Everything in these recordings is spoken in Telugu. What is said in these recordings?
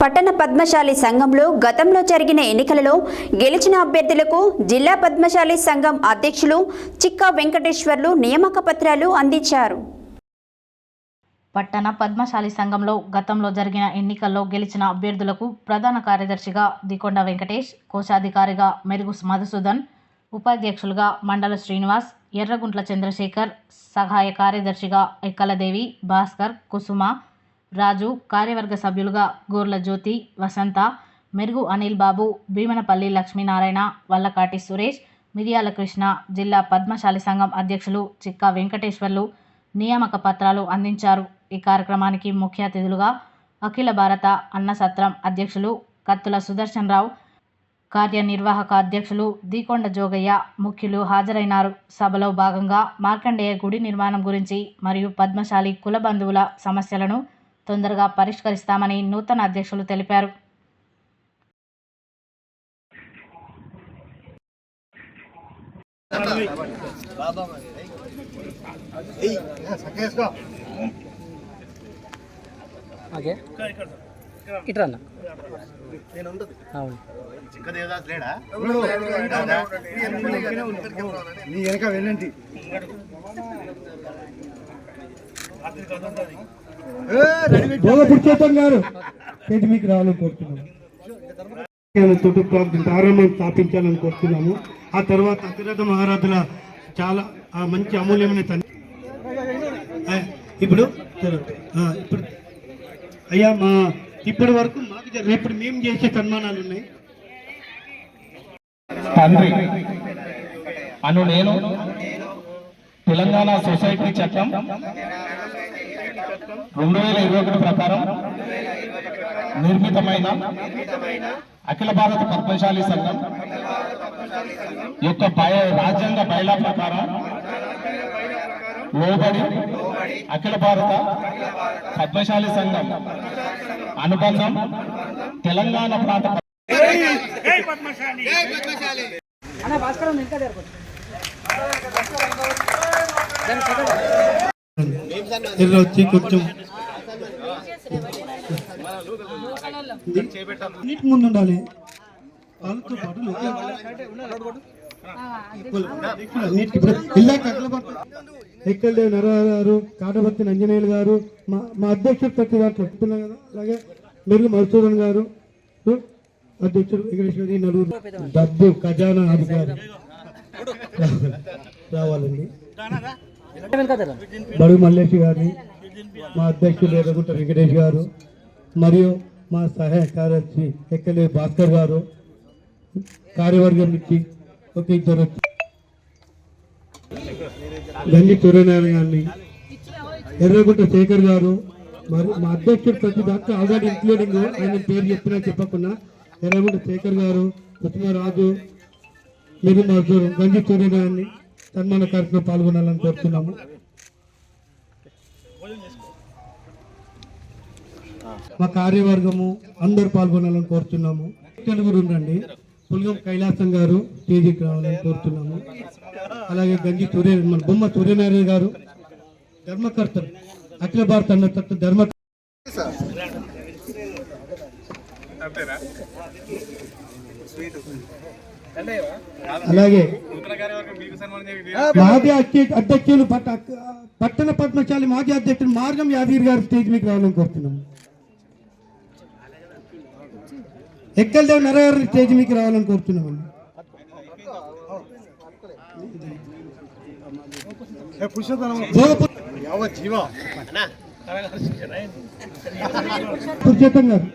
పట్టణ పద్మశాలి సంఘంలో గతంలో జరిగిన ఎన్నికలలో గెలిచిన అభ్యర్థులకు జిల్లా పద్మశాలి సంఘం అధ్యక్షులు చిక్కా వెంకటేశ్వర్లు నియామక పత్రాలు అందించారు. పట్టణ పద్మశాలి సంఘంలో గతంలో జరిగిన ఎన్నికల్లో గెలిచిన అభ్యర్థులకు ప్రధాన కార్యదర్శిగా దికొండ వెంకటేష్, కోశాధికారిగా మెరుగు మధుసూదన్, ఉపాధ్యక్షులుగా మండల శ్రీనివాస్, ఎర్రగుంట్ల చంద్రశేఖర్, సహాయ కార్యదర్శిగా ఎక్కలదేవి, భాస్కర్, కుసుమ, రాజు, కార్యవర్గ సభ్యులుగా గోర్ల జ్యోతి, వసంత, మెరుగు అనిల్ బాబు, భీమనపల్లి లక్ష్మీనారాయణ, వల్లకాటి సురేష్, మిరియాల కృష్ణ, జిల్లా పద్మశాలి సంఘం అధ్యక్షులు చిక్కా వెంకటేశ్వర్లు నియామక పత్రాలు అందించారు. ఈ కార్యక్రమానికి ముఖ్య అతిథులుగా అఖిల భారత అన్న సత్రం అధ్యక్షులు కత్తుల సుదర్శన్ రావు, కార్యనిర్వాహక అధ్యక్షులు దీకొండ జోగయ్య ముఖ్యులు హాజరైనారు. సభలో భాగంగా మార్కండేయ గుడి నిర్మాణం గురించి మరియు పద్మశాలి కుల బంధువుల సమస్యలను తొందరగా పరిష్కరిస్తామని నూతన అధ్యక్షులు తెలిపారు. పురుషోత్తం గారు మీకు రావాలని కోరుతున్నాము. ప్రారంభం స్థాపించాలని కోరుతున్నాము. ఆ తర్వాత అతిరథ మహారాజుల చాలా మంచి అమూల్యమైన ఇప్పుడు అయ్యా మా ఇప్పటి వరకు మాకు ఇప్పుడు మేము చేసే సన్మానాలు ఉన్నాయి. తండ్రి అను నేను తెలంగాణ సొసైటీ చట్టం 2021 ప్రకారం నిర్మితమైన అఖిల భారత పద్మశాలి సంఘం యొక్క రాజ్యాంగ బైలా ప్రకారం లోబడి అఖిల భారత పద్మశాలి సంఘం అనుబంధం తెలంగాణ ప్రాంత వచ్చి కొంచెం ముందు ఉండాలి. వాళ్ళతో పాటు ఎక్కల్దేవి నరహరి గారు, కాటవర్తి నంజనేయులు గారు, మా అధ్యక్షుడు ప్రతి వాటిలో చెప్తున్నాం కదా. అలాగే మెరుగు మధుసూదన్ గారు, అధ్యక్షుడు వెంకటేశ్వరి, నలుగురు డబ్బు ఖజానా అధికారి రావాలండి. బడుగు మల్లేష్ గారిని, మా అధ్యక్షుడు ఎర్రగుంట వెంకటేష్ గారు, మరియు మా సహాయ కార్యదర్శి ఎక్కలేవి భాస్కర్ గారు, కార్యవర్గం నుంచి ఒక ఇద్దరు గండి సూర్యనారాయణ గారిని, ఎర్రగుంట శేఖర్ గారు, మరి మా అధ్యక్షుడు ప్రతి దాకా ఆల్రెడీ ఇంక్లూడింగ్ ఆయన పేరు చెప్పినా చెప్పకుండా ఎర్రగుంట శేఖర్ గారు, కుసుమరాజు, మెరుగు మధుసూదన్, గండి సూర్యనారాయణని సన్మాన కార్యక్రమం పాల్గొనాలని కోరుతున్నాము. మా కార్యవర్గము అందరూ పాల్గొనాలని కోరుతున్నాము. తెలుగురు ఉండండి. పుల్గం కైలాసం గారు స్టేజీకి రావాలని కోరుతున్నాము. అలాగే గంజి మన బొమ్మ సూర్యనారాయణ గారు, ధర్మకర్తలు, అఖిల భారత అన్నతత్వ ధర్మ, అలాగే మాజీ అధ్యక్షులు పట్టణ పద్మశాలి మాజీ అధ్యక్షులు మార్గం యాదగిరి గారు స్టేజ్ మీకు రావాలని కోరుతున్నాము. ఎక్కల్దేవి నరహరి స్టేజ్ మీకు రావాలని కోరుతున్నామండి. పురుషోత్తం గారు,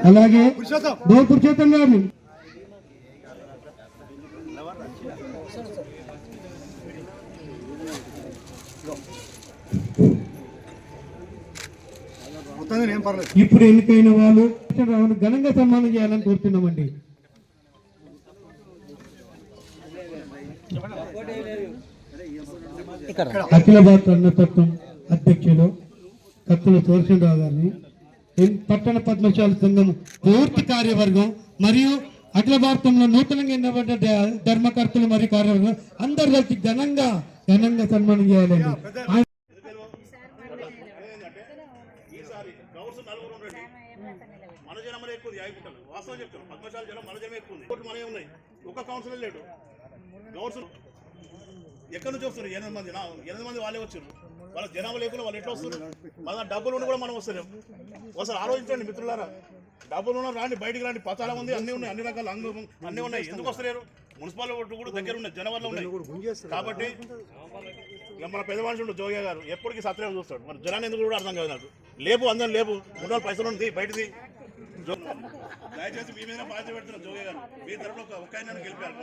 అలాగే పురుషోత్తం గారిని, ఇప్పుడు ఎన్నికైన వాళ్ళు ఘనంగా సన్మానం చేయాలని కోరుతున్నామండి. అఖిల భారత అన్నతత్వం అధ్యక్షులు కత్తుల సుదర్శన్ రావు గారిని, పట్టణ పద్మశాలి సంఘం పూర్తి కార్యవర్గం మరియు అఖిల భారతంలో నూతనంగా ఎన్నబడ్డ ధర్మకర్తలు మరియు కార్యవర్గం అందరు కలిసి ఘనంగా సన్మానం చేయాలండి. ఈసారి గౌడ్స్ నలుగురు ఉండండి. మన జనమే ఎక్కువ యాగుంటారు. వాస్తవం చెప్తాను, పద్మశాలి జనం మన జనమే ఎక్కువ ఉంది. ఓట్లు మనమే ఉన్నాయి. ఒక్క కౌన్సిలర్ లేడు. గౌడ్స్ ఎక్కడి నుంచి వస్తారు? 8 మంది వాళ్ళే వచ్చారు. వాళ్ళ జనాభా లేకుండా వాళ్ళు ఎట్లా వస్తారు? మన డబ్బులు ఉండి కూడా మనం వస్తలేము. ఒకసారి ఆలోచించండి మిత్రులారా, డబ్బులు ఉన్న రాండి, బయటికి రాండి. పతాళం ఉంది, అన్నీ ఉన్నాయి, అన్ని రకాల అన్నీ ఉన్నాయి. ఎందుకు వస్తలేరు? మున్సిపల్ ఓట్లు కూడా దగ్గర ఉన్నాయి, జనవరిలో ఉన్నాయి. కాబట్టి ఇక మన పెద్ద మనిషి ఉండు జోగే గారు ఎప్పటికీ సత్యం చూస్తాడు. మన జనాన్ని ఎందుకు కూడా అర్థం కాదు నాకు. లేపు అందరం లేపు, 3 పైసలు ఉంది బయటిది. దయచేసి మీ మీద బాధ్యత పెడుతున్నా జోగే గారు. మీ తరఫున ఒక ఆయన గెలిపారు.